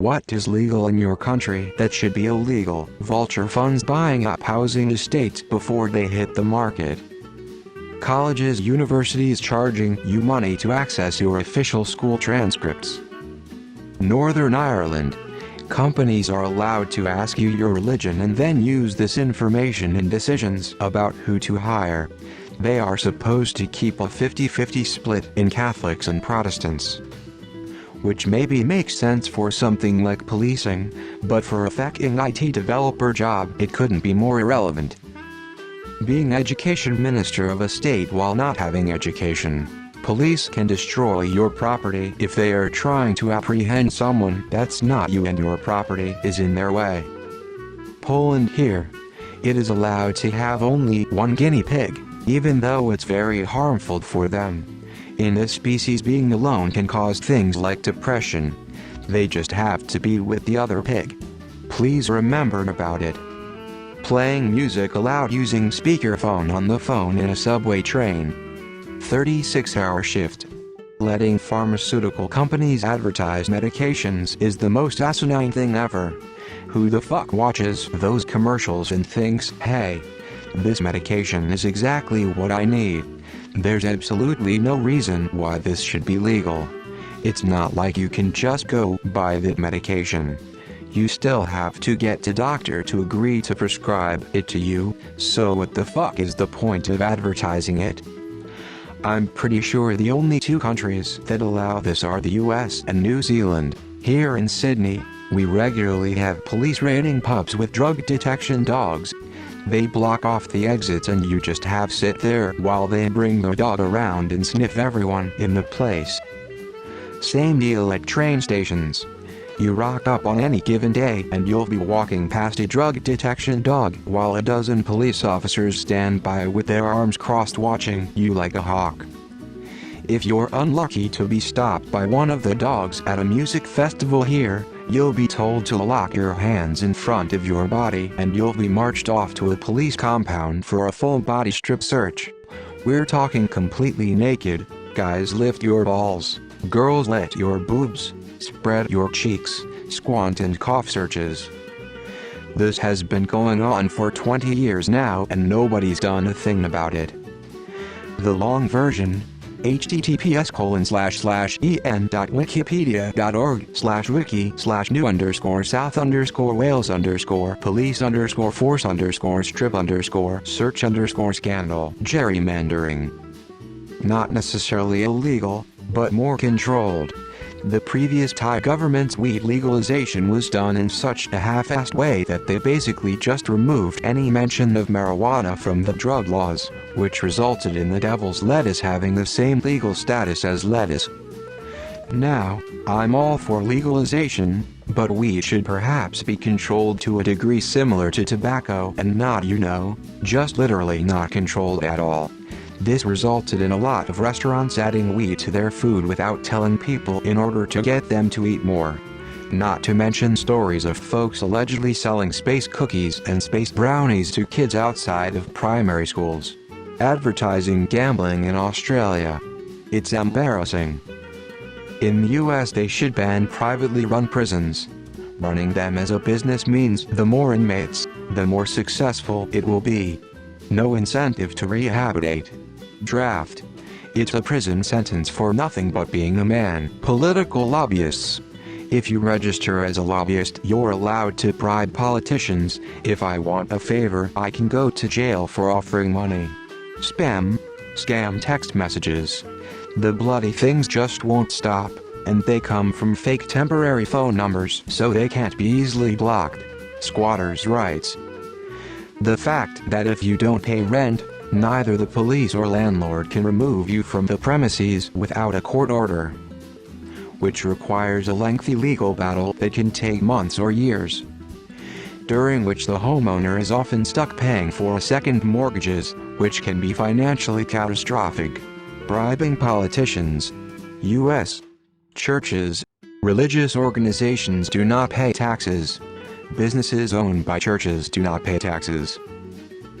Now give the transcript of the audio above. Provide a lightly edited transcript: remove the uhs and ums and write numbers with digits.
What is legal in your country that should be illegal? Vulture funds buying up housing estates before they hit the market. Colleges, universities charging you money to access your official school transcripts. Northern Ireland. Companies are allowed to ask you your religion and then use this information in decisions about who to hire. They are supposed to keep a 50-50 split in Catholics and Protestants. Which maybe makes sense for something like policing, but for a fucking IT developer job it couldn't be more irrelevant. Being education minister of a state while not having education. Police can destroy your property if they are trying to apprehend someone that's not you and your property is in their way. Poland here. It is allowed to have only one guinea pig, even though it's very harmful for them. In this species, being alone can cause things like depression. They just have to be with the other pig. Please remember about it. Playing music allowed using speakerphone on the phone in a subway train. 36-hour shift. Letting pharmaceutical companies advertise medications is the most asinine thing ever. Who the fuck watches those commercials and thinks, hey, this medication is exactly what I need? There's absolutely no reason why this should be legal. It's not like you can just go buy that medication. You still have to get the doctor to agree to prescribe it to you, so what the fuck is the point of advertising it? I'm pretty sure the only two countries that allow this are the US and New Zealand. Here in Sydney, we regularly have police raiding pubs with drug detection dogs. They block off the exits and you just have sit there while they bring the dog around and sniff everyone in the place. Same deal at train stations. You rock up on any given day and you'll be walking past a drug detection dog while a dozen police officers stand by with their arms crossed watching you like a hawk. If you're unlucky to be stopped by one of the dogs at a music festival here, you'll be told to lock your hands in front of your body and you'll be marched off to a police compound for a full body strip search. We're talking completely naked. Guys, lift your balls. Girls, let your boobs. Spread your cheeks. Squat and cough searches. This has been going on for 20 years now and nobody's done a thing about it. The long version: https://en.wikipedia.org/wiki/new_south_wales_police_strip_scandal gerrymandering. Not necessarily illegal, but more controlled. The previous Thai government's weed legalization was done in such a half-assed way that they basically just removed any mention of marijuana from the drug laws, which resulted in the devil's lettuce having the same legal status as lettuce. Now, I'm all for legalization, but weed should perhaps be controlled to a degree similar to tobacco and not, just literally not controlled at all. This resulted in a lot of restaurants adding weed to their food without telling people in order to get them to eat more. Not to mention stories of folks allegedly selling space cookies and space brownies to kids outside of primary schools. Advertising gambling in Australia. It's embarrassing. In the US they should ban privately run prisons. Running them as a business means the more inmates, the more successful it will be. No incentive to rehabilitate. Draft. It's a prison sentence for nothing but being a man. Political lobbyists. If you register as a lobbyist, you're allowed to bribe politicians. If I want a favor, I can go to jail for offering money. Spam. Scam text messages. The bloody things just won't stop, and they come from fake temporary phone numbers, so they can't be easily blocked. Squatters' rights. The fact that if you don't pay rent, neither the police or landlord can remove you from the premises without a court order, which requires a lengthy legal battle that can take months or years, during which the homeowner is often stuck paying for second mortgages, which can be financially catastrophic. Bribing politicians. U.S. Churches. Religious organizations do not pay taxes. Businesses owned by churches do not pay taxes.